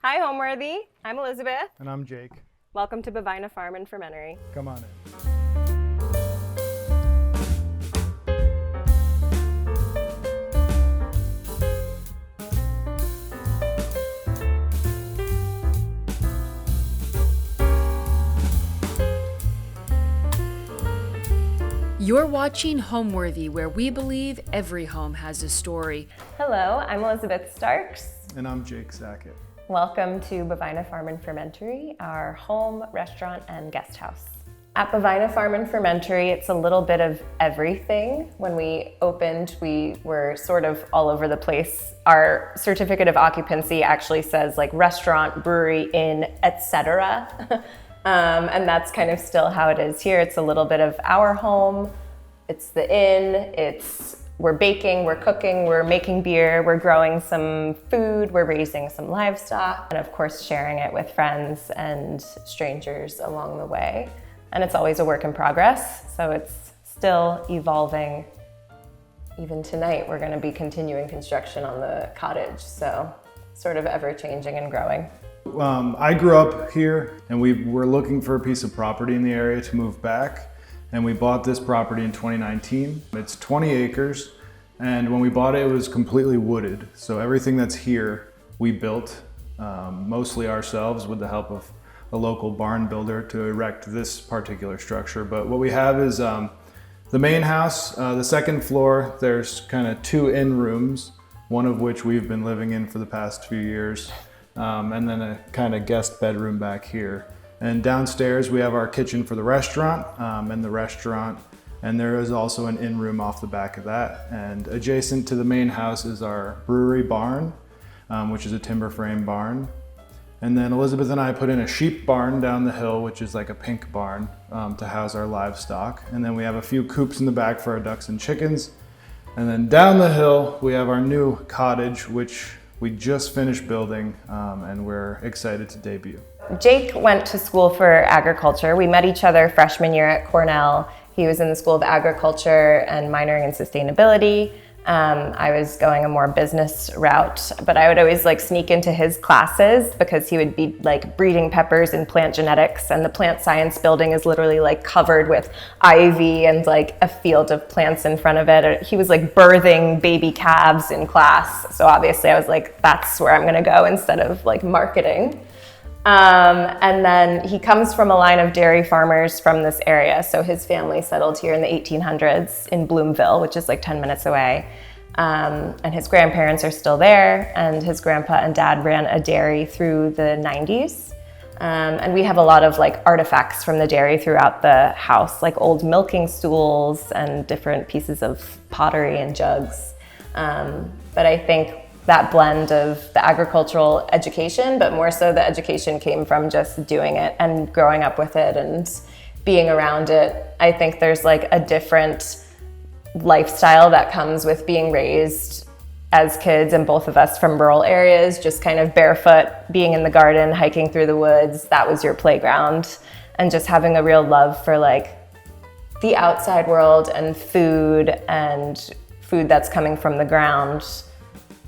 Hi, Homeworthy. I'm Elizabeth. And I'm Jake. Welcome to Bovina Farm Fermentory. Come on in. You're watching Homeworthy, where we believe every home has a story. Hello, I'm Elizabeth Starks. And I'm Jake Sackett. Welcome to Bovina Farm Fermentory, our home, restaurant, and guest house. At Bovina Farm Fermentory, it's a little bit of everything. When we opened, we were sort of all over the place. Our certificate of occupancy actually says like restaurant, brewery, inn, etc. And that's kind of still how it is here. It's a little bit of our home, it's the inn, we're baking, we're cooking, we're making beer, we're growing some food, we're raising some livestock, and of course sharing it with friends and strangers along the way. And it's always a work in progress, so it's still evolving. Even tonight, we're gonna be continuing construction on the cottage, so sort of ever changing and growing. I grew up here and we were looking for a piece of property in the area to move back, and we bought this property in 2019. It's 20 acres, and when we bought it, it was completely wooded. So everything that's here, we built mostly ourselves with the help of a local barn builder to erect this particular structure. But what we have is the main house, the second floor. There's kind of two in rooms, one of which we've been living in for the past few years. And then a kind of guest bedroom back here. And downstairs we have our kitchen for the restaurant and the restaurant. And there is also an in-room off the back of that. And adjacent to the main house is our brewery barn, which is a timber frame barn. And then Elizabeth and I put in a sheep barn down the hill, which is like a pink barn to house our livestock. And then we have a few coops in the back for our ducks and chickens. And then down the hill we have our new cottage, which we just finished building, and we're excited to debut. Jake went to school for agriculture. We met each other freshman year at Cornell. He was in the School of Agriculture and minoring in sustainability. I was going a more business route, but I would always like sneak into his classes because he would be like breeding peppers and plant genetics, and the plant science building is literally like covered with ivy and like a field of plants in front of it. He was like birthing baby calves in class. So obviously I was like, that's where I'm gonna go instead of like marketing. And then he comes from a line of dairy farmers from this area. So his family settled here in the 1800s in Bloomville, which is like 10 minutes away. And his grandparents are still there, and his grandpa and dad ran a dairy through the 90s. And we have a lot of like artifacts from the dairy throughout the house, like old milking stools and different pieces of pottery and jugs. But I think that blend of the agricultural education, but more so the education came from just doing it and growing up with it and being around it. I think there's like a different lifestyle that comes with being raised as kids, and both of us from rural areas, just kind of barefoot, being in the garden, hiking through the woods. That was your playground. And just having a real love for like the outside world and food that's coming from the ground.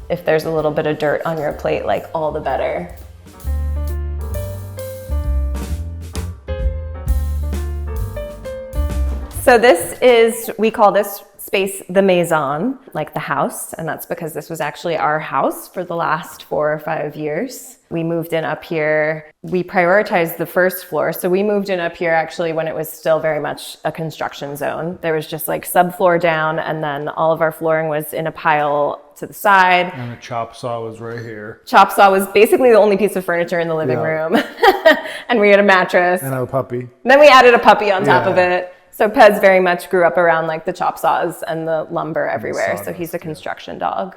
If there's a little bit of dirt on your plate, like all the better. So we call this space the maison, like the house, and that's because this was actually our house for the last 4 or 5 years. We moved in up here. We prioritized the first floor, so we moved in up here actually when it was still very much a construction zone. There was just like subfloor down, and then all of our flooring was in a pile to the side. And a chop saw was right here. Chop saw was basically the only piece of furniture in the living room. And we had a mattress. And our puppy. And then we added a puppy on top of it. So Pez very much grew up around like the chop saws and the lumber everywhere. So he's a construction dog.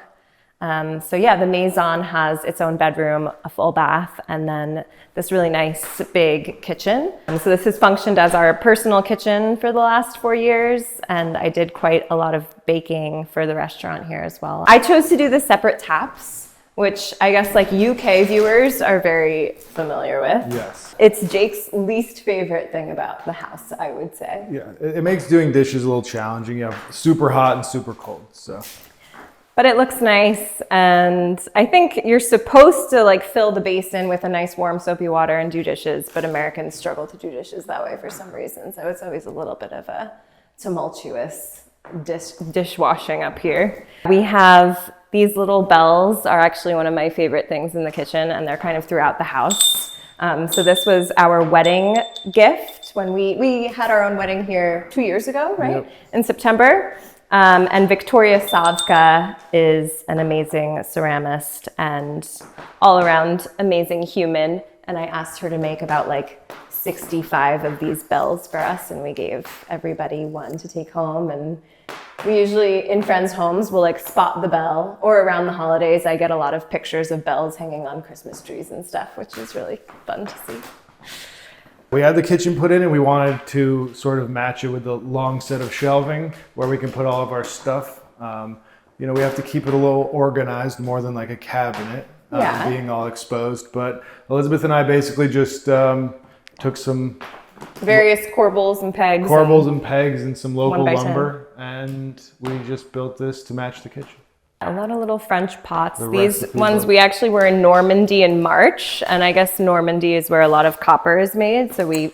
So yeah, the maison has its own bedroom, a full bath, and then this really nice big kitchen. So this has functioned as our personal kitchen for the last 4 years, and I did quite a lot of baking for the restaurant here as well. I chose to do the separate taps, which I guess like UK viewers are very familiar with. Yes. It's Jake's least favorite thing about the house, I would say. Yeah, it makes doing dishes a little challenging. You have super hot and super cold, so. But it looks nice, and I think you're supposed to like fill the basin with a nice warm soapy water and do dishes, but Americans struggle to do dishes that way for some reason, so it's always a little bit of a tumultuous dishwashing up here. We have these little bells are actually one of my favorite things in the kitchen, and they're kind of throughout the house. So this was our wedding gift when we had our own wedding here 2 years ago, right? Yep. In September. And Victoria Savka is an amazing ceramist and all around amazing human. And I asked her to make about like 65 of these bells for us, and we gave everybody one to take home. And we usually, in friends' homes, will like spot the bell, or around the holidays, I get a lot of pictures of bells hanging on Christmas trees and stuff, which is really fun to see. We had the kitchen put in, and we wanted to sort of match it with the long set of shelving where we can put all of our stuff. We have to keep it a little organized more than like a cabinet being all exposed. But Elizabeth and I basically just took some various corbels and pegs. And some local lumber, and we just built this to match the kitchen. A lot of little French pots. These ones, we actually were in Normandy in March, and I guess Normandy is where a lot of copper is made, so we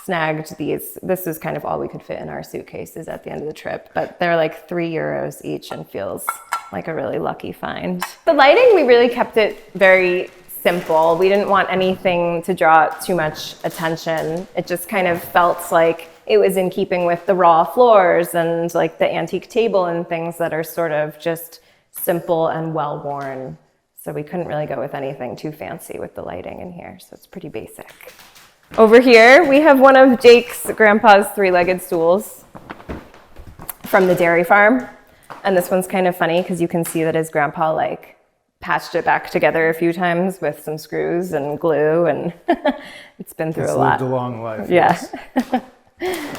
snagged these. This is kind of all we could fit in our suitcases at the end of the trip, but they're like €3 each and feels like a really lucky find. The lighting, we really kept it very simple. We didn't want anything to draw too much attention. It just kind of felt like it was in keeping with the raw floors and like the antique table and things that are sort of just simple and well-worn. So we couldn't really go with anything too fancy with the lighting in here. So it's pretty basic. Over here, we have one of Jake's grandpa's 3-legged stools from the dairy farm. And this one's kind of funny because you can see that his grandpa like patched it back together a few times with some screws and glue, and it's been through a lot. It's lived a long life. Yeah. Yes.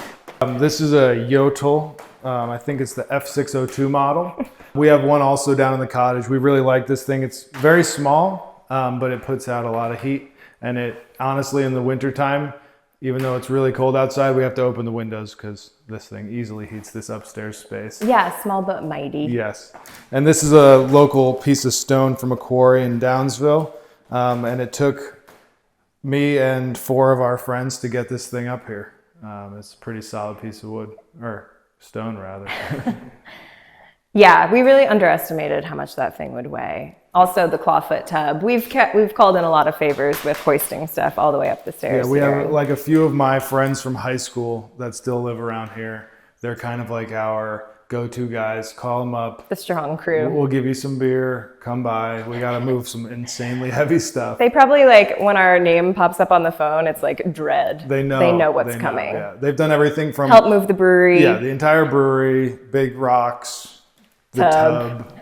This is a Yotel. I think it's the F602 model. We have one also down in the cottage. We really like this thing. It's very small, but it puts out a lot of heat. And it honestly, in the wintertime, even though it's really cold outside, we have to open the windows because this thing easily heats this upstairs space. Yeah, small but mighty. Yes. And this is a local piece of stone from a quarry in Downsville. And it took me and 4 of our friends to get this thing up here. It's a pretty solid piece of wood, or stone rather. Yeah, we really underestimated how much that thing would weigh. Also, the clawfoot tub. We've called in a lot of favors with hoisting stuff all the way up the stairs. Yeah, we have like a few of my friends from high school that still live around here. They're kind of like our go-to guys. Call them up. The strong crew. We'll give you some beer. Come by. We got to move some insanely heavy stuff. They probably like when our name pops up on the phone, it's like dread. They know. They know what's coming. Yeah, they've done everything from help move the brewery. Yeah, the entire brewery, big rocks. The tub.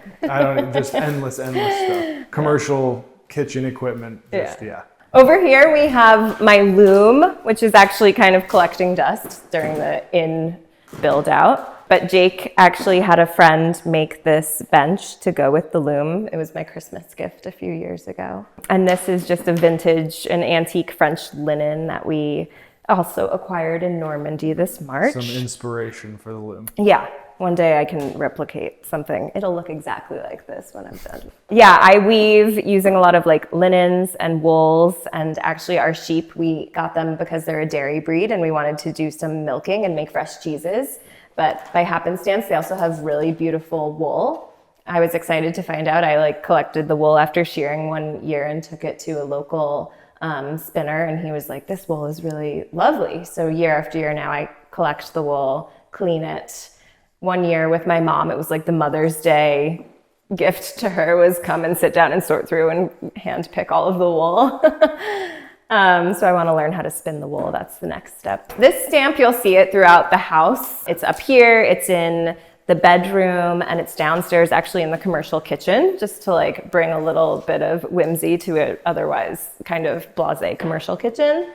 Just endless stuff. Commercial kitchen equipment. Yeah. Over here we have my loom, which is actually kind of collecting dust during the build out. But Jake actually had a friend make this bench to go with the loom. It was my Christmas gift a few years ago. And this is just a vintage and antique French linen that we also acquired in Normandy this March. Some inspiration for the loom. Yeah. One day I can replicate something. It'll look exactly like this when I'm done. Yeah, I weave using a lot of like linens and wools, and actually our sheep, we got them because they're a dairy breed and we wanted to do some milking and make fresh cheeses. But by happenstance, they also have really beautiful wool. I was excited to find out. I like collected the wool after shearing one year and took it to a local spinner, and he was like, this wool is really lovely. So year after year now I collect the wool, clean it. One year with my mom, it was like the Mother's Day gift to her was come and sit down and sort through and hand pick all of the wool. So I want to learn how to spin the wool. That's the next step. This stamp, you'll see it throughout the house. It's up here, it's in the bedroom, and it's downstairs actually in the commercial kitchen, just to like bring a little bit of whimsy to an otherwise kind of blasé commercial kitchen.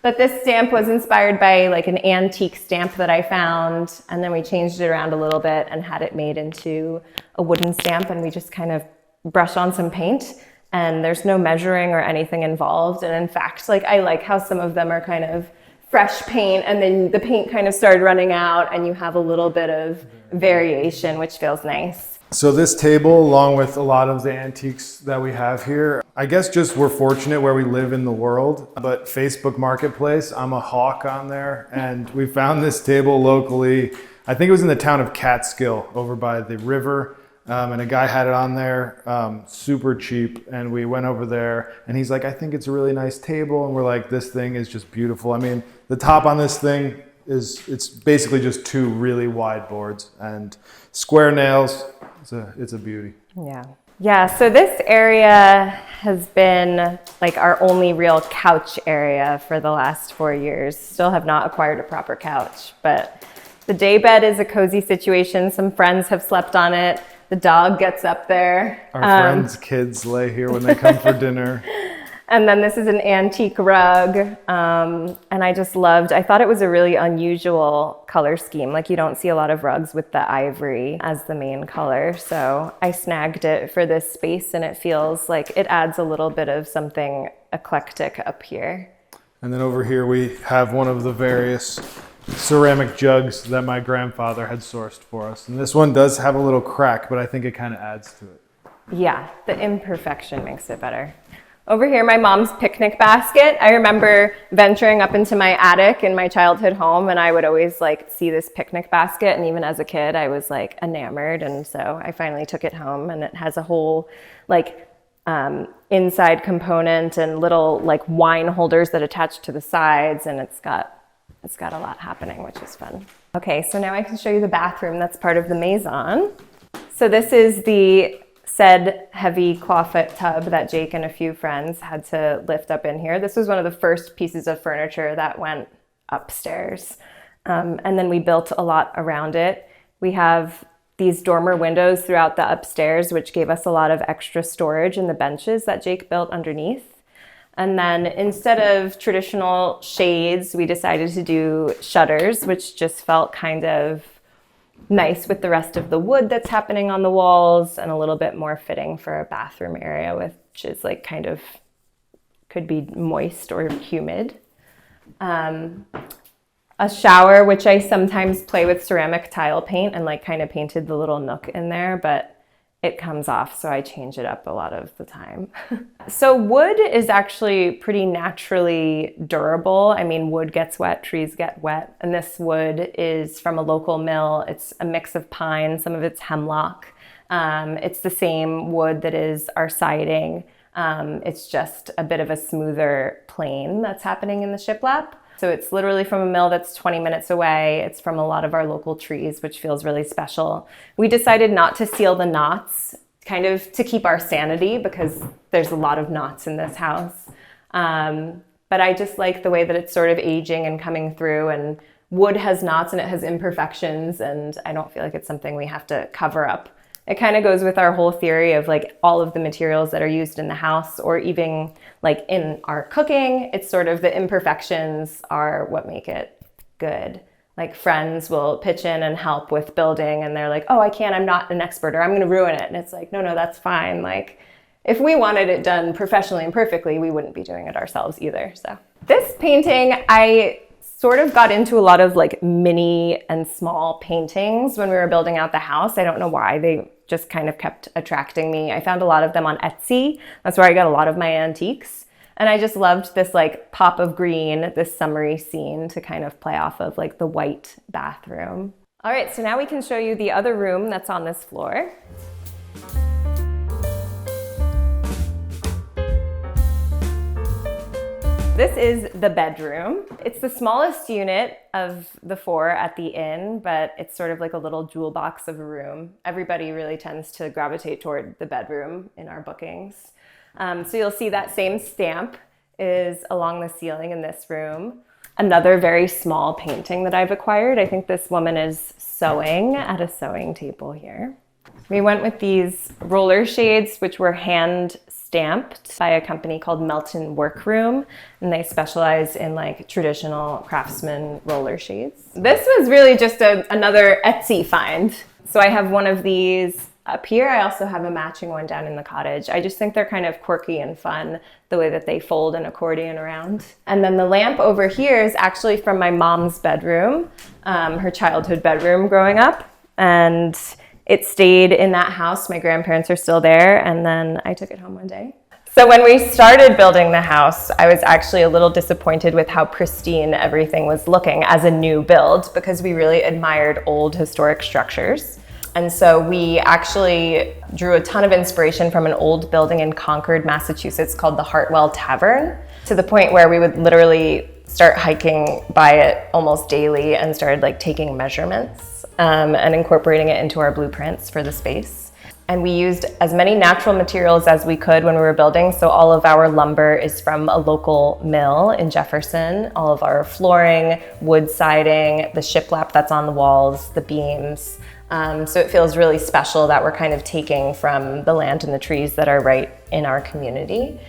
But this stamp was inspired by like an antique stamp that I found, and then we changed it around a little bit and had it made into a wooden stamp, and we just kind of brush on some paint, and there's no measuring or anything involved. And in fact, like I like how some of them are kind of fresh paint and then the paint kind of started running out and you have a little bit of variation, which feels nice. So this table, along with a lot of the antiques that we have here, I guess just we're fortunate where we live in the world, but Facebook Marketplace, I'm a hawk on there, and we found this table locally. I think it was in the town of Catskill over by the river, and a guy had it on there, super cheap, and we went over there, and he's like, I think it's a really nice table, and we're like, this thing is just beautiful. I mean, the top on this thing it's basically just two really wide boards and square nails. It's a beauty. Yeah, so this area has been like our only real couch area for the last 4 years. Still have not acquired a proper couch, but the day bed is a cozy situation. Some friends have slept on it. The dog gets up there. Our friends' kids lay here when they come for dinner. And then this is an antique rug. And I thought it was a really unusual color scheme. Like you don't see a lot of rugs with the ivory as the main color. So I snagged it for this space, and it feels like it adds a little bit of something eclectic up here. And then over here we have one of the various ceramic jugs that my grandfather had sourced for us. And this one does have a little crack, but I think it kind of adds to it. Yeah, the imperfection makes it better. Over here, my mom's picnic basket. I remember venturing up into my attic in my childhood home, and I would always like see this picnic basket. And even as a kid, I was like enamored. And so I finally took it home, and it has a whole like inside component and little like wine holders that attach to the sides. And it's got a lot happening, which is fun. Okay, so now I can show you the bathroom that's part of the maison. So this is the said heavy clawfoot tub that Jake and a few friends had to lift up in here. This was one of the first pieces of furniture that went upstairs. And then we built a lot around it. We have these dormer windows throughout the upstairs, which gave us a lot of extra storage in the benches that Jake built underneath. And then instead of traditional shades, we decided to do shutters, which just felt kind of nice with the rest of the wood that's happening on the walls, and a little bit more fitting for a bathroom area, which is like kind of could be moist or humid. A shower, which I sometimes play with ceramic tile paint and like kind of painted the little nook in there, but it comes off, so I change it up a lot of the time. So wood is actually pretty naturally durable. I mean, wood gets wet, trees get wet, and this wood is from a local mill. It's a mix of pine, some of it's hemlock. It's the same wood that is our siding. It's just a bit of a smoother plane that's happening in the shiplap. So it's literally from a mill that's 20 minutes away. It's from a lot of our local trees, which feels really special. We decided not to seal the knots, kind of to keep our sanity, because there's a lot of knots in this house. But I just like the way that it's sort of aging and coming through, and wood has knots and it has imperfections, and I don't feel like it's something we have to cover up. It kind of goes with our whole theory of like all of the materials that are used in the house, or even like in our cooking. It's sort of the imperfections are what make it good. Like friends will pitch in and help with building, and they're like, oh, I'm not an expert, or I'm going to ruin it. And it's like, no, that's fine. Like if we wanted it done professionally and perfectly, we wouldn't be doing it ourselves either. So this painting, I sort of got into a lot of like mini and small paintings when we were building out the house. I don't know why, they just kind of kept attracting me. I found a lot of them on Etsy. That's where I got a lot of my antiques. And I just loved this like pop of green, this summery scene to kind of play off of like the white bathroom. All right, so now we can show you the other room that's on this floor. This is the bedroom. It's the smallest unit of the 4 at the inn, but it's sort of like a little jewel box of a room. Everybody really tends to gravitate toward the bedroom in our bookings. So you'll see that same stamp is along the ceiling in this room. Another very small painting that I've acquired. I think this woman is sewing at a sewing table here. We went with these roller shades, which were hand stamped by a company called Melton Workroom, and they specialize in like traditional craftsman roller shades. This was really just another Etsy find. So I have one of these up here. I also have a matching one down in the cottage. I just think they're kind of quirky and fun, the way that they fold an accordion around. And then the lamp over here is actually from my mom's bedroom, her childhood bedroom growing up. And It stayed in that house. My grandparents are still there, and then I took it home one day. So when we started building the house, I was actually a little disappointed with how pristine everything was looking as a new build, because we really admired old historic structures. And so we actually drew a ton of inspiration from an old building in Concord, Massachusetts called the Hartwell Tavern, to the point where we would literally start hiking by it almost daily and started like taking measurements and incorporating it into our blueprints for the space. And we used as many natural materials as we could when we were building. So all of our lumber is from a local mill in Jefferson. All of our flooring, wood siding, the shiplap that's on the walls, the beams. So it feels really special that we're kind of taking from the land and the trees that are right in our community.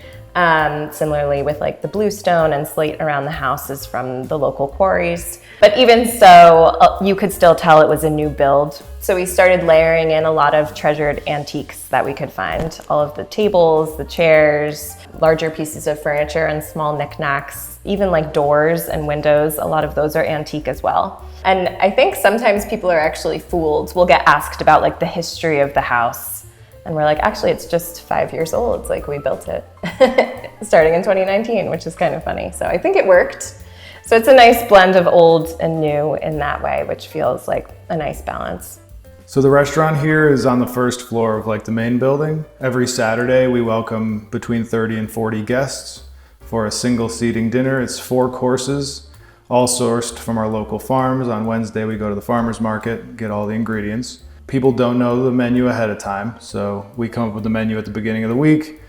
Similarly with like the bluestone and slate around the house is from the local quarries. But even so, you could still tell it was a new build. So we started layering in a lot of treasured antiques that we could find. All of the tables, the chairs, larger pieces of furniture and small knickknacks, even like doors and windows, a lot of those are antique as well. And I think sometimes people are actually fooled. We'll get asked about like the history of the house. And we're like, actually, it's just 5 years old. It's like we built it starting in 2019, which is kind of funny. So I think it worked. So it's a nice blend of old and new in that way, which feels like a nice balance. So the restaurant here is on the first floor of like the main building. Every Saturday, we welcome between 30 and 40 guests for a single seating dinner. It's 4 courses, all sourced from our local farms. On Wednesday, we go to the farmer's market, get all the ingredients. People don't know the menu ahead of time, so we come up with the menu at the beginning of the week.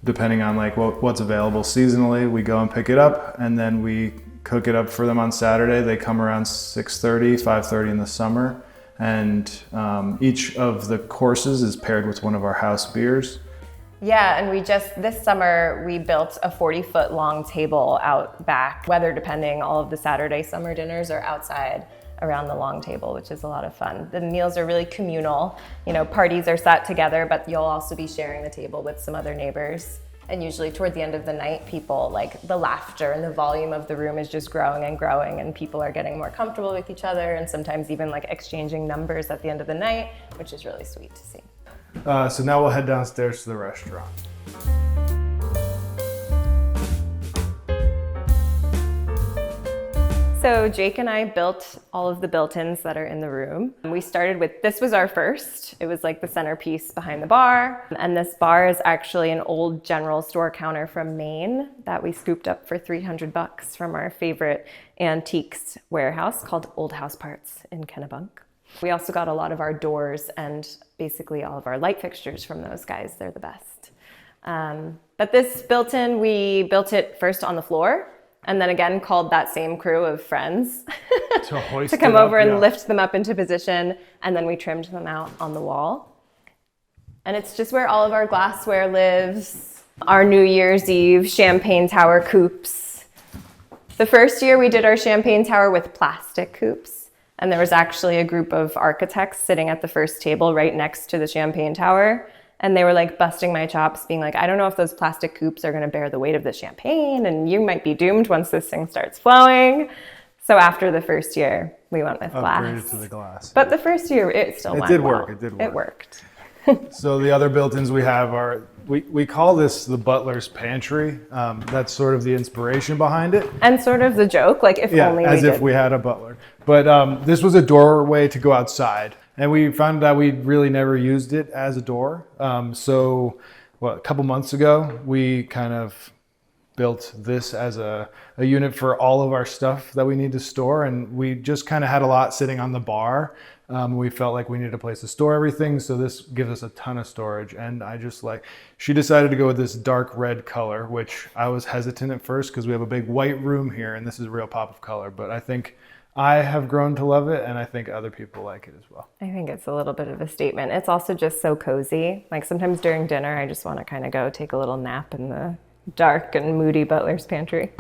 Depending on like what's available seasonally, we go and pick it up, and then we cook it up for them on Saturday. They come around 6:30, 5:30 in the summer, and each of the courses is paired with one of our house beers. Yeah, and this summer, we built a 40-foot long table out back, weather depending. All of the Saturday summer dinners are outside around the long table, which is a lot of fun. The meals are really communal. You know, parties are sat together, but you'll also be sharing the table with some other neighbors. And usually toward the end of the night, people, like the laughter and the volume of the room is just growing and growing, and people are getting more comfortable with each other, and sometimes even like exchanging numbers at the end of the night, which is really sweet to see. So now we'll head downstairs to the restaurant. So Jake and I built all of the built-ins that are in the room. We started with, this was our first. It was like the centerpiece behind the bar. And this bar is actually an old general store counter from Maine that we scooped up for $300 from our favorite antiques warehouse called Old House Parts in Kennebunk. We also got a lot of our doors and basically all of our light fixtures from those guys. They're the best. But this built-in, we built it first on the floor, and then again called that same crew of friends to come over and lift them up into position, and then we trimmed them out on the wall. And it's just where all of our glassware lives, our New Year's Eve champagne tower coupes. The first year we did our champagne tower with plastic coupes, and there was actually a group of architects sitting at the first table right next to the champagne tower. And they were like busting my chops, being like, I don't know if those plastic coupes are going to bear the weight of the champagne, and you might be doomed once this thing starts flowing. So after the first year, we went with glass. Upgraded to the glass. But the first year, it still went well. It did work. It worked. So the other built-ins we have are, we call this the butler's pantry. That's sort of the inspiration behind it. And sort of the joke, like if only we did. as if we had a butler. But this was a doorway to go outside. And we found that we really never used it as a door. So a couple months ago, we kind of built this as a unit for all of our stuff that we need to store. And we just kind of had a lot sitting on the bar. We felt like we needed a place to store everything. So this gives us a ton of storage. And she decided to go with this dark red color, which I was hesitant at first because we have a big white room here and this is a real pop of color. But I think I have grown to love it, and I think other people like it as well. I think it's a little bit of a statement. It's also just so cozy. Like sometimes during dinner, I just want to kind of go take a little nap in the dark and moody butler's pantry.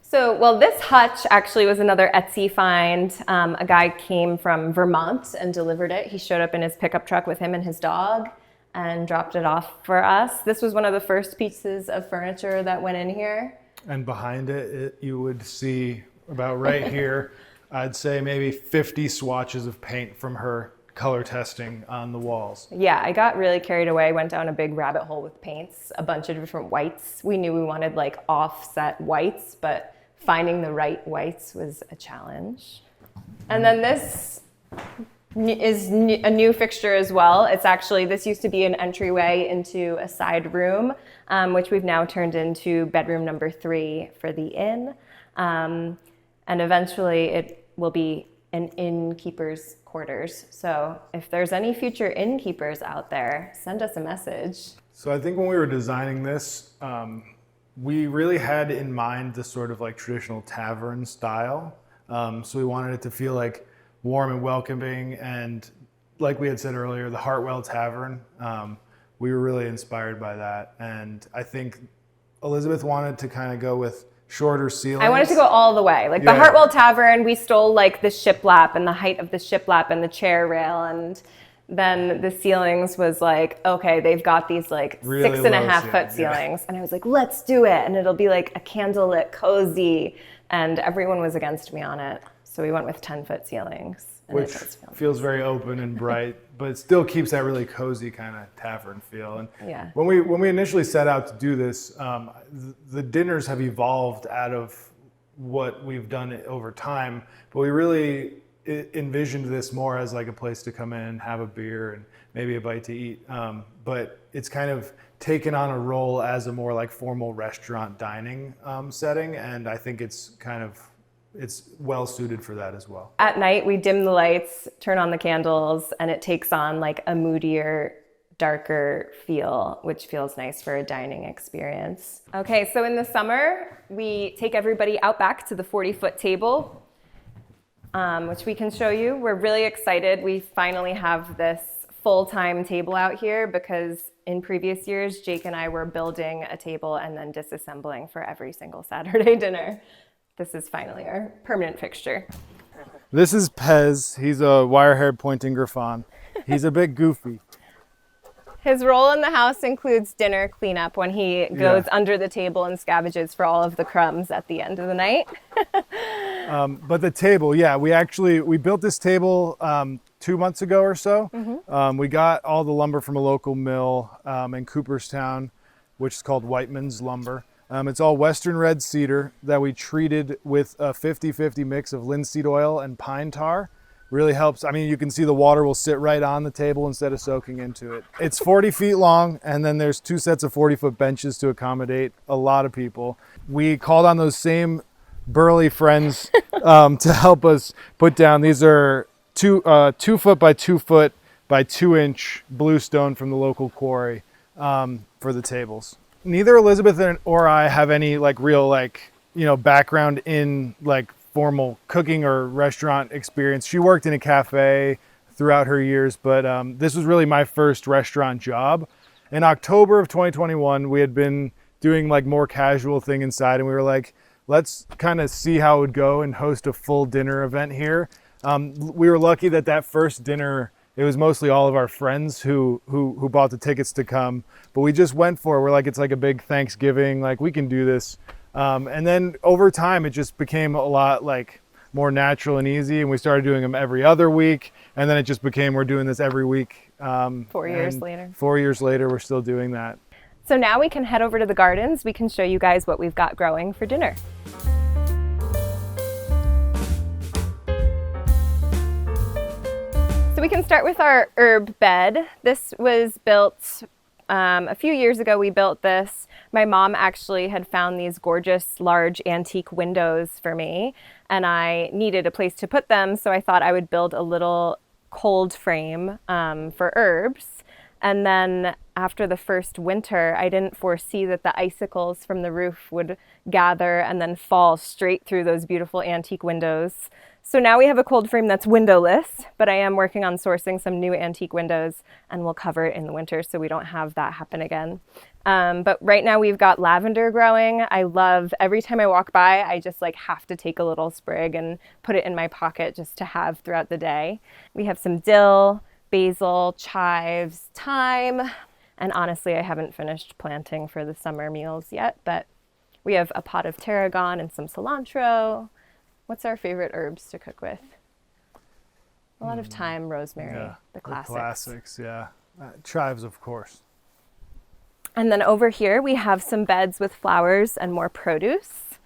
So, this hutch actually was another Etsy find. A guy came from Vermont and delivered it. He showed up in his pickup truck with him and his dog and dropped it off for us. This was one of the first pieces of furniture that went in here. And behind it you would see about right here, I'd say maybe 50 swatches of paint from her color testing on the walls. Yeah, I got really carried away, went down a big rabbit hole with paints, a bunch of different whites. We knew we wanted like offset whites, but finding the right whites was a challenge. And then this is a new fixture as well. It's actually, this used to be an entryway into a side room, which we've now turned into bedroom number 3 for the inn. And eventually it will be an innkeeper's quarters. So if there's any future innkeepers out there, send us a message. So I think when we were designing this, we really had in mind this sort of like traditional tavern style. So we wanted it to feel like warm and welcoming, and like we had said earlier, the Hartwell Tavern, we were really inspired by that. And I think Elizabeth wanted to kind of go with shorter ceilings. I wanted to go all the way. Like the Hartwell Tavern, we stole like the shiplap and the height of the shiplap and the chair rail, and then the ceilings was like, okay, they've got these like really 6.5 foot ceilings. And I was like, let's do it. And it'll be like a candlelit cozy. And everyone was against me on it. So we went with 10-foot ceilings. Which feels very open and bright, but it still keeps that really cozy kind of tavern feel. And when we initially set out to do this, the dinners have evolved out of what we've done over time, but we really envisioned this more as like a place to come in, have a beer and maybe a bite to eat. But it's kind of taken on a role as a more like formal restaurant dining setting, and I think it's well suited for that as well. At night, we dim the lights, turn on the candles, and it takes on like a moodier, darker feel, which feels nice for a dining experience. Okay, so in the summer, we take everybody out back to the 40-foot table, which we can show you. We're really excited. We finally have this full-time table out here because in previous years, Jake and I were building a table and then disassembling for every single Saturday dinner. This is finally our permanent fixture. This is Pez. He's a wire-haired pointing Griffon. He's a bit goofy. His role in the house includes dinner cleanup when he goes under the table and scavages for all of the crumbs at the end of the night. But the table, we built this table 2 months ago or so. Mm-hmm. We got all the lumber from a local mill in Cooperstown, which is called Whiteman's Lumber. It's all Western red cedar that we treated with a 50-50 mix of linseed oil and pine tar. Really helps. I mean, you can see the water will sit right on the table instead of soaking into it. It's 40 feet long, and then there's 2 sets of 40-foot benches to accommodate a lot of people. We called on those same burly friends to help us put down. These are 2 foot by 2 foot by 2 inch bluestone from the local quarry for the tables. Neither Elizabeth or I have any like real background in like formal cooking or restaurant experience. She worked in a cafe throughout her years, but this was really my first restaurant job. In October of 2021, we had been doing like more casual thing inside, and we were like, let's kind of see how it would go and host a full dinner event here. We were lucky that first dinner, it was mostly all of our friends who bought the tickets to come, but we just went for it. We're like, it's like a big Thanksgiving, like we can do this. And then over time, it just became a lot like more natural and easy, and we started doing them every other week, and then it just became we're doing this every week. 4 years later. 4 years later, we're still doing that. So now we can head over to the gardens. We can show you guys what we've got growing for dinner. So we can start with our herb bed. This was built a few years ago. We built this. My mom actually had found these gorgeous large antique windows for me, and I needed a place to put them, so I thought I would build a little cold frame for herbs. And then after the first winter, I didn't foresee that the icicles from the roof would gather and then fall straight through those beautiful antique windows. So now we have a cold frame that's windowless, but I am working on sourcing some new antique windows, and we'll cover it in the winter so we don't have that happen again. But right now we've got lavender growing. I love, every time I walk by, I just like have to take a little sprig and put it in my pocket just to have throughout the day. We have some dill, basil, chives, thyme, and honestly, I haven't finished planting for the summer meals yet, but we have a pot of tarragon and some cilantro. What's our favorite herbs to cook with? A lot of thyme, rosemary, Yeah, the classics. The classics, yeah. Chives, of course. And then over here we have some beds with flowers and more produce.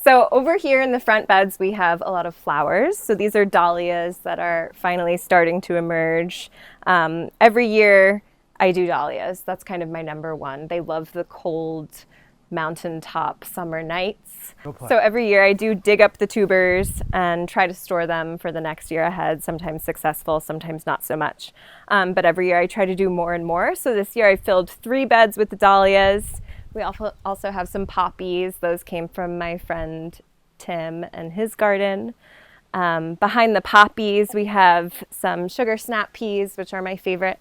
So over here in the front beds we have a lot of flowers. So these are dahlias that are finally starting to emerge. Every year I do dahlias. That's kind of my number one. They love the cold mountaintop summer nights. So every year I do dig up the tubers and try to store them for the next year ahead, sometimes successful, sometimes not so much. But every year I try to do more and more. So this year I filled 3 beds with the dahlias. We also have some poppies. Those came from my friend Tim and his garden. Behind the poppies we have some sugar snap peas, which are my favorite.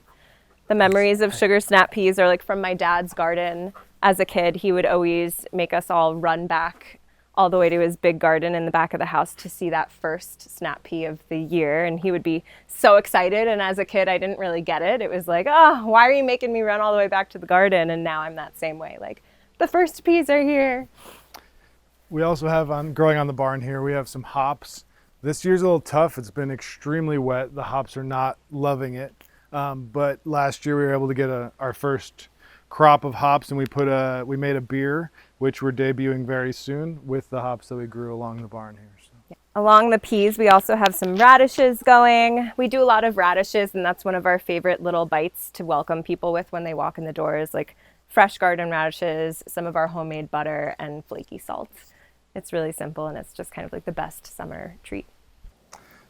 The memories of sugar snap peas are like from my dad's garden. As a kid, he would always make us all run back all the way to his big garden in the back of the house to see that first snap pea of the year. And he would be so excited. And as a kid, I didn't really get it. It was like, oh, why are you making me run all the way back to the garden? And now I'm that same way. Like, the first peas are here. We also have, growing on the barn here, we have some hops. This year's a little tough. It's been extremely wet. The hops are not loving it. But last year we were able to get our first crop of hops, and we made a beer, which we're debuting very soon with the hops that we grew along the barn here. So. Yeah. Along the peas, we also have some radishes going. We do a lot of radishes, and that's one of our favorite little bites to welcome people with when they walk in the doors, like fresh garden radishes, some of our homemade butter, and flaky salt. It's really simple, and it's just kind of like the best summer treat.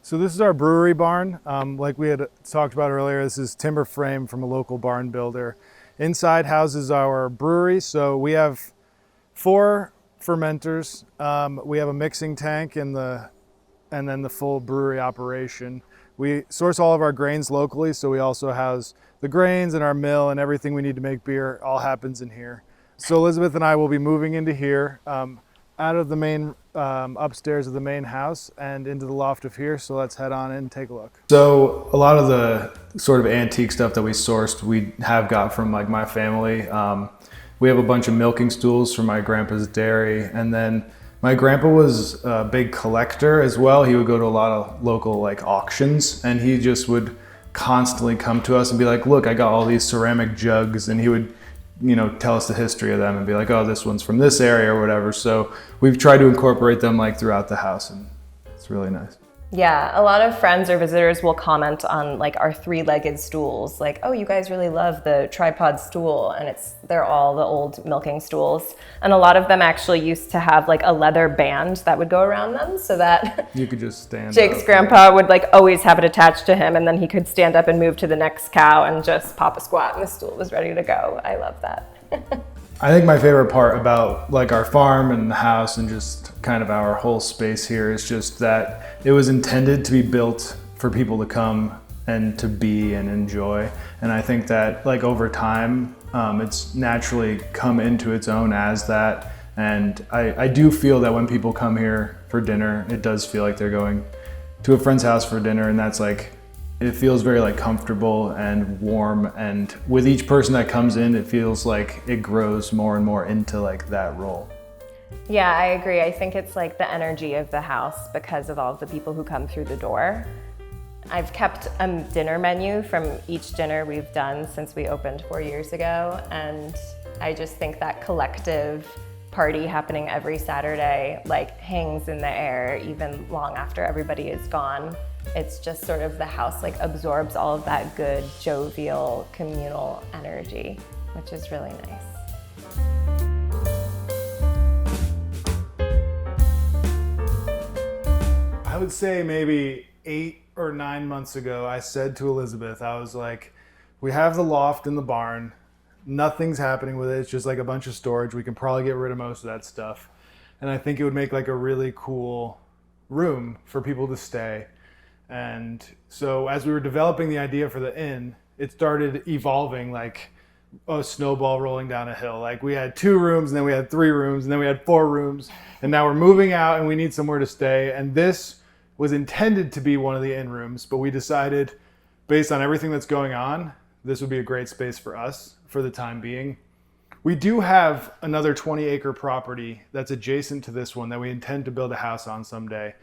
So this is our brewery barn. Like we had talked about earlier, this is timber frame from a local barn builder. Inside houses our brewery. So we have 4 fermenters. We have a mixing tank and then the full brewery operation. We source all of our grains locally, so we also house the grains and our mill, and everything we need to make beer all happens in here. So Elizabeth and I will be moving into here, out of the main upstairs of the main house and into the loft of here. So let's head on in and take a look. So a lot of the sort of antique stuff that we sourced, we have got from like my family. We have a bunch of milking stools from my grandpa's dairy, and then my grandpa was a big collector as well. He would go to a lot of local like auctions, and he just would constantly come to us and be like, look, I got all these ceramic jugs, and he would, you know, tell us the history of them and be like, oh, this one's from this area or whatever. So we've tried to incorporate them like throughout the house, and it's really nice. Yeah, a lot of friends or visitors will comment on like our 3-legged stools, like, oh, you guys really love the tripod stool, and they're all the old milking stools. And a lot of them actually used to have like a leather band that would go around them so that you could just stand Jake's up, grandpa would like always have it attached to him, and then he could stand up and move to the next cow and just pop a squat and the stool was ready to go. I love that. I think my favorite part about like our farm and the house and just kind of our whole space here is just that it was intended to be built for people to come and to be and enjoy. And I think that like over time, it's naturally come into its own as that. And I do feel that when people come here for dinner, it does feel like they're going to a friend's house for dinner, and that's like, it feels very like comfortable and warm, and with each person that comes in, it feels like it grows more and more into like that role. Yeah, I agree. I think it's like the energy of the house because of all of the people who come through the door. I've kept a dinner menu from each dinner we've done since we opened 4 years ago, and I just think that collective party happening every Saturday like hangs in the air even long after everybody is gone. It's just sort of the house like absorbs all of that good, jovial, communal energy, which is really nice. I would say maybe 8 or 9 months ago, I said to Elizabeth, I was like, we have the loft in the barn. Nothing's happening with it. It's just like a bunch of storage. We can probably get rid of most of that stuff. And I think it would make like a really cool room for people to stay. And so as we were developing the idea for the inn, it started evolving like a snowball rolling down a hill. Like we had 2 rooms, and then we had 3 rooms, and then we had 4 rooms, and now we're moving out and we need somewhere to stay. And this was intended to be one of the inn rooms, but we decided, based on everything that's going on, this would be a great space for us for the time being. We do have another 20-acre property that's adjacent to this one that we intend to build a house on someday.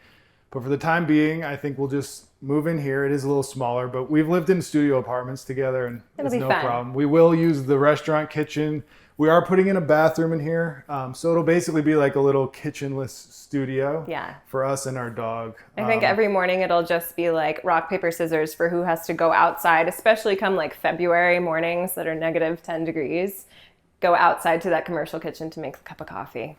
But for the time being, I think we'll just move in here. It is a little smaller, but we've lived in studio apartments together, and It'll it's be no fun. problem. We will use the restaurant kitchen. We are putting in a bathroom in here, so it'll basically be like a little kitchenless studio for us and our dog. I think every morning it'll just be like rock, paper, scissors for who has to go outside, especially come like February mornings that are negative 10 degrees. Go outside to that commercial kitchen to make a cup of coffee.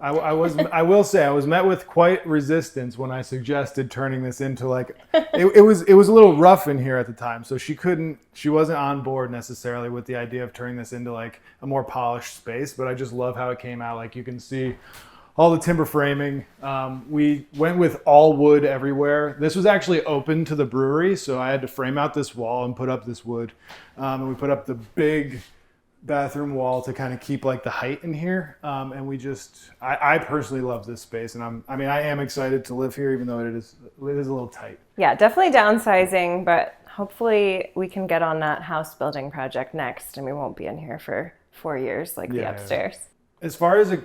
I will say I was met with quite resistance when I suggested turning this into like it was a little rough in here at the time, so she wasn't on board necessarily with the idea of turning this into like a more polished space. But I just love how it came out. Like you can see all the timber framing. We went with all wood everywhere. This was actually open to the brewery, so I had to frame out this wall and put up this wood, and we put up the big bathroom wall to kind of keep like the height in here, and I personally love this space, and I am excited to live here, even though it is a little tight. Yeah, definitely downsizing, but hopefully we can get on that house building project next, and we won't be in here for 4 years like the upstairs. As far as it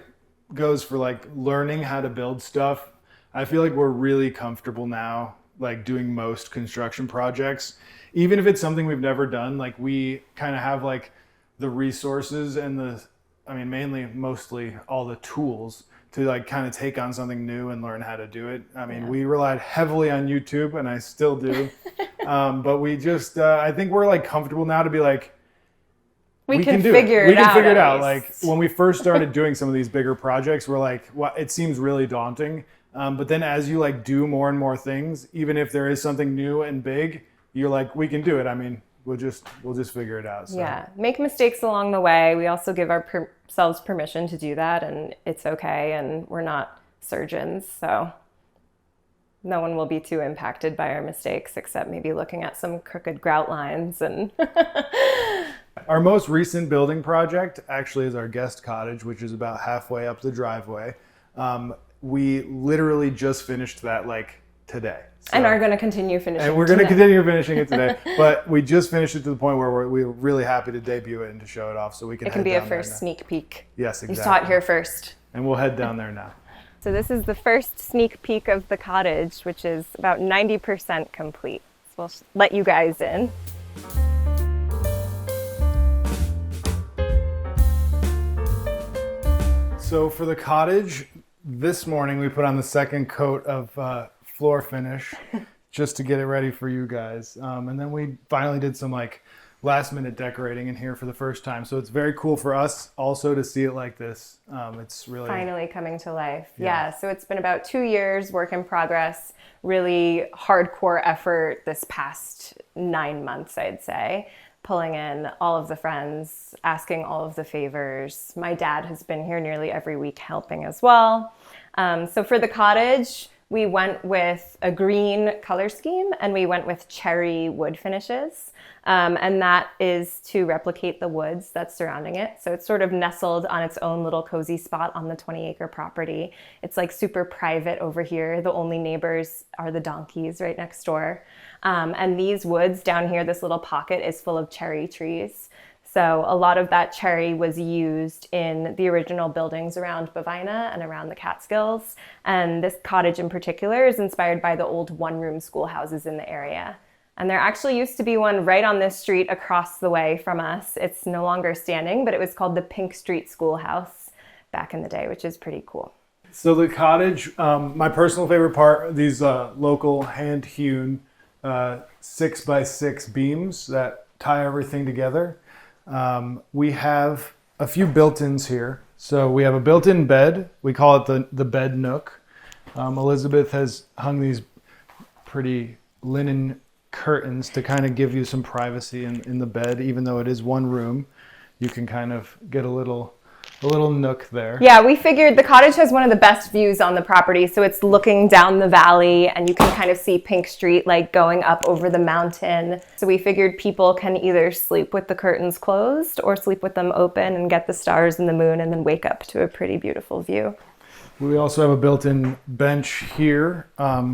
goes for like learning how to build stuff, I feel like we're really comfortable now, like doing most construction projects, even if it's something we've never done. Like we kind of have like the resources and mostly all the tools to like kind of take on something new and learn how to do it. We relied heavily on YouTube, and I still do. But we just, I think we're like comfortable now to be like, we can figure it out. Like when we first started doing some of these bigger projects, we're like, it seems really daunting. But then as you like do more and more things, even if there is something new and big, you're like, we can do it. We'll just figure it out. So. Yeah, make mistakes along the way. We also give ourselves permission to do that, and it's okay. And we're not surgeons, so no one will be too impacted by our mistakes, except maybe looking at some crooked grout lines. And our most recent building project actually is our guest cottage, which is about halfway up the driveway. We literally just finished that like today. So, and are going to continue finishing it. And we're going to continue finishing it today. But we just finished it to the point where we're really happy to debut it and to show it off, so we can. It can be a first sneak peek. Yes, exactly. You saw it here first. And we'll head down there now. So this is the first sneak peek of the cottage, which is about 90% complete. So we'll let you guys in. So for the cottage, this morning we put on the second coat of floor finish just to get it ready for you guys. And then we finally did some like last minute decorating in here for the first time. So it's very cool for us also to see it like this. It's really finally coming to life. Yeah. So it's been about 2 years work in progress, really hardcore effort this past 9 months, I'd say. Pulling in all of the friends, asking all of the favors. My dad has been here nearly every week helping as well. So for the cottage, we went with a green color scheme, and we went with cherry wood finishes. And that is to replicate the woods that's surrounding it. So it's sort of nestled on its own little cozy spot on the 20-acre property. It's like super private over here. The only neighbors are the donkeys right next door. And these woods down here, this little pocket is full of cherry trees. So a lot of that cherry was used in the original buildings around Bovina and around the Catskills. And this cottage in particular is inspired by the old one-room schoolhouses in the area. And there actually used to be one right on this street across the way from us. It's no longer standing, but it was called the Pink Street Schoolhouse back in the day, which is pretty cool. So the cottage, my personal favorite part, these local hand-hewn 6x6 beams that tie everything together. We have a few built-ins here. So we have a built-in bed. We call it the bed nook. Elizabeth has hung these pretty linen curtains to kind of give you some privacy in the bed. Even though it is one room, you can kind of get a little nook there. Yeah, we figured the cottage has one of the best views on the property. So it's looking down the valley, and you can kind of see Pink Street like going up over the mountain. So we figured people can either sleep with the curtains closed or sleep with them open and get the stars and the moon and then wake up to a pretty beautiful view. We also have a built-in bench here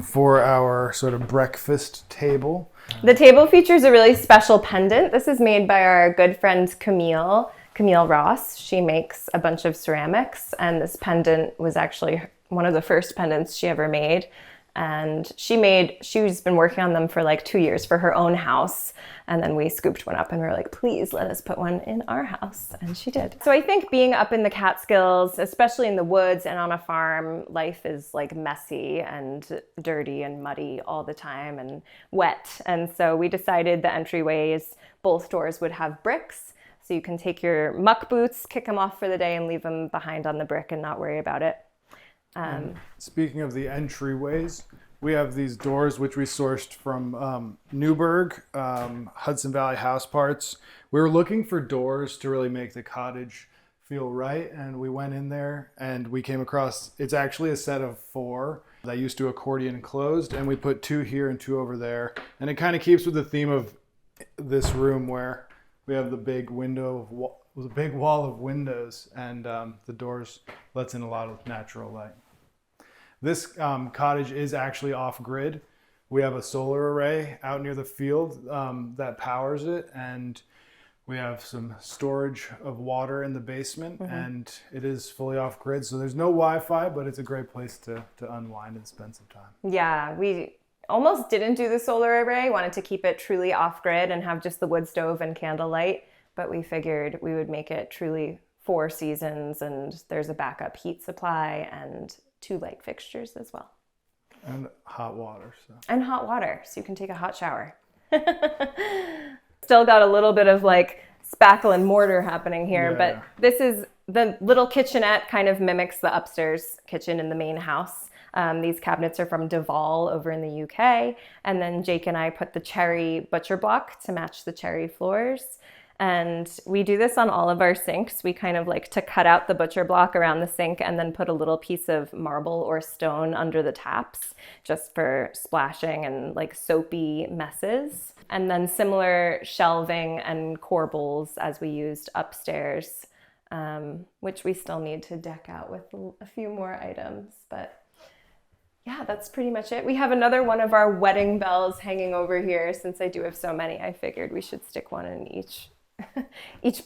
for our sort of breakfast table. The table features a really special pendant. This is made by our good friend Camille Ross. She makes a bunch of ceramics, and this pendant was actually one of the first pendants she ever made. And she's been working on them for like 2 years for her own house. And then we scooped one up and we were like, please let us put one in our house. And she did. So I think being up in the Catskills, especially in the woods and on a farm, life is like messy and dirty and muddy all the time and wet. And so we decided the entryways, both doors would have bricks. So you can take your muck boots, kick them off for the day and leave them behind on the brick and not worry about it. Speaking of the entryways, we have these doors which we sourced from Newburgh, Hudson Valley House Parts. We were looking for doors to really make the cottage feel right, and we went in there and we came across, it's actually a set of 4 that used to accordion closed, and we put 2 here and 2 over there. And it kind of keeps with the theme of this room where we have the big the big wall of windows, and the doors lets in a lot of natural light. This cottage is actually off-grid. We have a solar array out near the field that powers it, and we have some storage of water in the basement, and it is fully off-grid. So there's no Wi-Fi, but it's a great place to unwind and spend some time. Yeah, we almost didn't do the solar array, wanted to keep it truly off-grid and have just the wood stove and candlelight. But we figured we would make it truly 4 seasons, and there's a backup heat supply and 2 light fixtures as well. And hot water. And hot water, so you can take a hot shower. Still got a little bit of like spackle and mortar happening here, but this is the little kitchenette, kind of mimics the upstairs kitchen in the main house. These cabinets are from Duval over in the UK. And then Jake and I put the cherry butcher block to match the cherry floors. And we do this on all of our sinks. We kind of like to cut out the butcher block around the sink and then put a little piece of marble or stone under the taps just for splashing and like soapy messes. And then similar shelving and corbels as we used upstairs, which we still need to deck out with a few more items. But yeah, that's pretty much it. We have another one of our wedding bells hanging over here. Since I do have so many, I figured we should stick one in each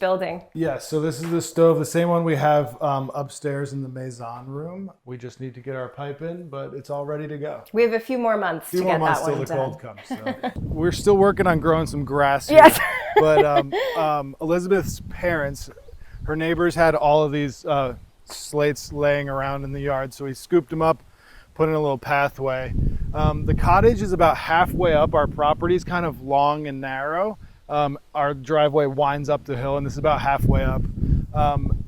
building. Yeah, so this is the stove, the same one we have upstairs in the maison room. We just need to get our pipe in, but it's all ready to go. We have a few more months to get that one done. Till the cold comes. So. We're still working on growing some grass here. Yes. But Elizabeth's parents, her neighbors had all of these slates laying around in the yard, so we scooped them up, put in a little pathway. The cottage is about halfway up. Our property is kind of long and narrow. Our driveway winds up the hill, and this is about halfway up.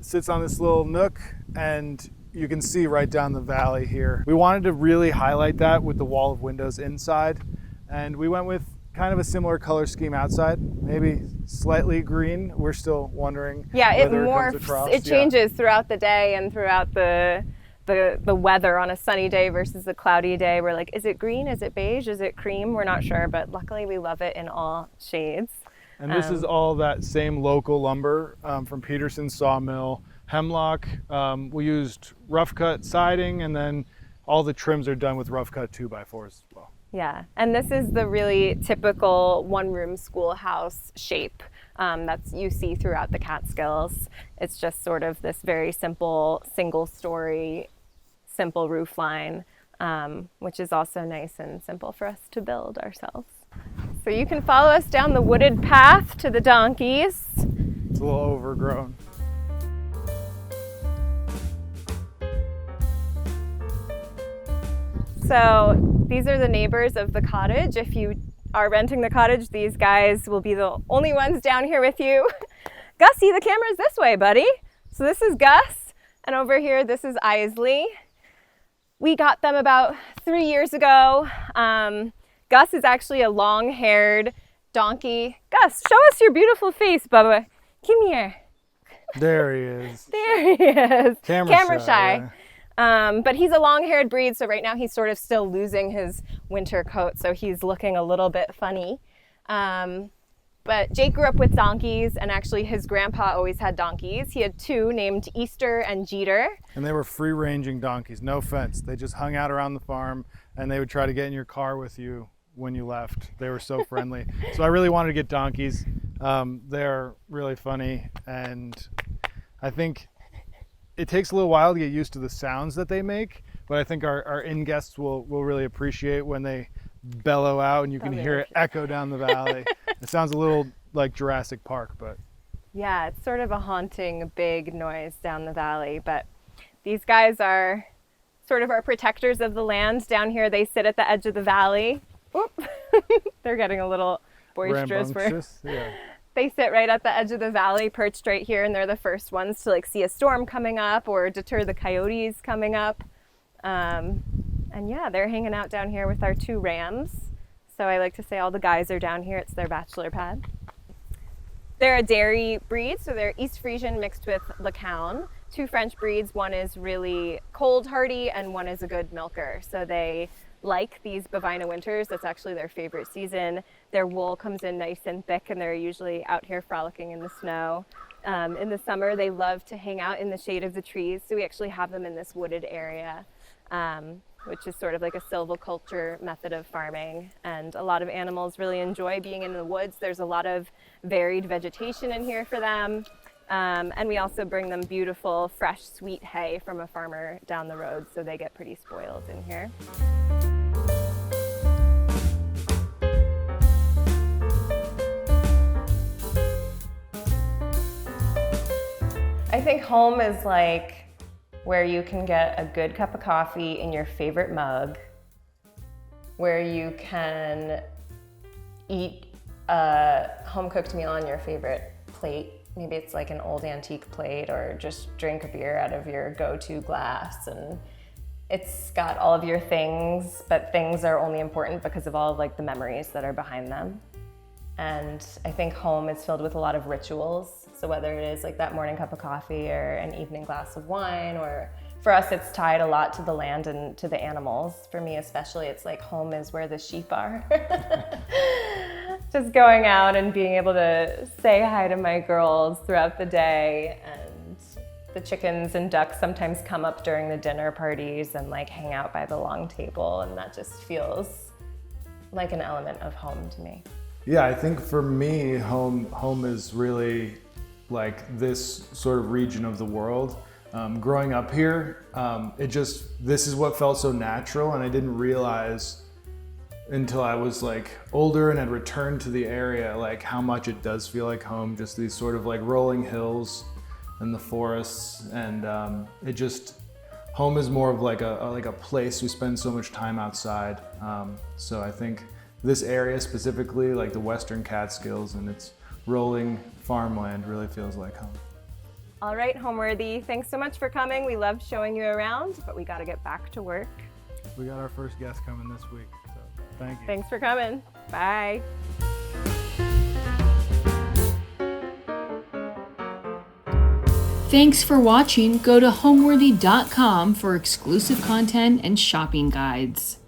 Sits on this little nook, and you can see right down the valley here. We wanted to really highlight that with the wall of windows inside, and we went with kind of a similar color scheme outside, maybe slightly green. We're still wondering. Yeah, it morphs. It changes throughout the day and throughout the weather. On a sunny day versus a cloudy day, we're like, is it green? Is it beige? Is it cream? We're not sure, but luckily we love it in all shades. And this is all that same local lumber from Peterson's sawmill, hemlock. We used rough cut siding, and then all the trims are done with rough cut 2x4s as well. Yeah, and this is the really typical one-room schoolhouse shape you see throughout the Catskills. It's just sort of this very simple single-story, simple roof line, which is also nice and simple for us to build ourselves. So you can follow us down the wooded path to the donkeys. It's a little overgrown. So these are the neighbors of the cottage. If you are renting the cottage, these guys will be the only ones down here with you. Gussie, the camera's this way, buddy. So this is Gus, and over here, this is Isley. We got them about 3 years ago. Gus is actually a long-haired donkey. Gus, show us your beautiful face, Bubba. Come here. There he is. There he is. Camera shy. Yeah. But he's a long-haired breed, so right now he's sort of still losing his winter coat, so he's looking a little bit funny. But Jake grew up with donkeys, and actually his grandpa always had donkeys. He had 2 named Easter and Jeter. And they were free-ranging donkeys, no fence. They just hung out around the farm, and they would try to get in your car with you when you left. They were so friendly. So I really wanted to get donkeys. They're really funny, and I think it takes a little while to get used to the sounds that they make, but I think our in guests will really appreciate when they bellow out and you can hear it echo down the valley. It sounds a little like Jurassic Park, but yeah, it's sort of a haunting big noise down the valley. But these guys are sort of our protectors of the land. Down here they sit at the edge of the valley. Oop. They're getting a little boisterous. Yeah. They sit right at the edge of the valley, perched right here, and they're the first ones to like see a storm coming up or deter the coyotes coming up. And yeah, they're hanging out down here with our 2 rams. So I like to say all the guys are down here. It's their bachelor pad. They're a dairy breed, so they're East Frisian mixed with Lacown. 2 French breeds. One is really cold hardy and one is a good milker. So they like these Bovina winters. That's actually their favorite season. Their wool comes in nice and thick and they're usually out here frolicking in the snow. In the summer, they love to hang out in the shade of the trees. So we actually have them in this wooded area, which is sort of like a silviculture method of farming. And a lot of animals really enjoy being in the woods. There's a lot of varied vegetation in here for them. And we also bring them beautiful, fresh, sweet hay from a farmer down the road, so they get pretty spoiled in here. I think home is like where you can get a good cup of coffee in your favorite mug, where you can eat a home-cooked meal on your favorite plate. Maybe it's like an old antique plate, or just drink a beer out of your go-to glass. And it's got all of your things, but things are only important because of all of like the memories that are behind them. And I think home is filled with a lot of rituals. So whether it is like that morning cup of coffee or an evening glass of wine, or for us, it's tied a lot to the land and to the animals. For me especially, it's like home is where the sheep are. Just going out and being able to say hi to my girls throughout the day, and the chickens and ducks sometimes come up during the dinner parties and like hang out by the long table, and that just feels like an element of home to me. Yeah, I think for me, home is really like this sort of region of the world. Growing up here, this is what felt so natural, and I didn't realize until I was like older and had returned to the area, like how much it does feel like home. Just these sort of like rolling hills and the forests, and home is more of like a place. We spend so much time outside, so I think this area specifically, like the Western Catskills and its rolling farmland, really feels like home. All right, Homeworthy, thanks so much for coming. We loved showing you around, but we got to get back to work. We got our first guest coming this week, so thank you. Thanks for coming. Bye. Thanks for watching. Go to homeworthy.com for exclusive content and shopping guides.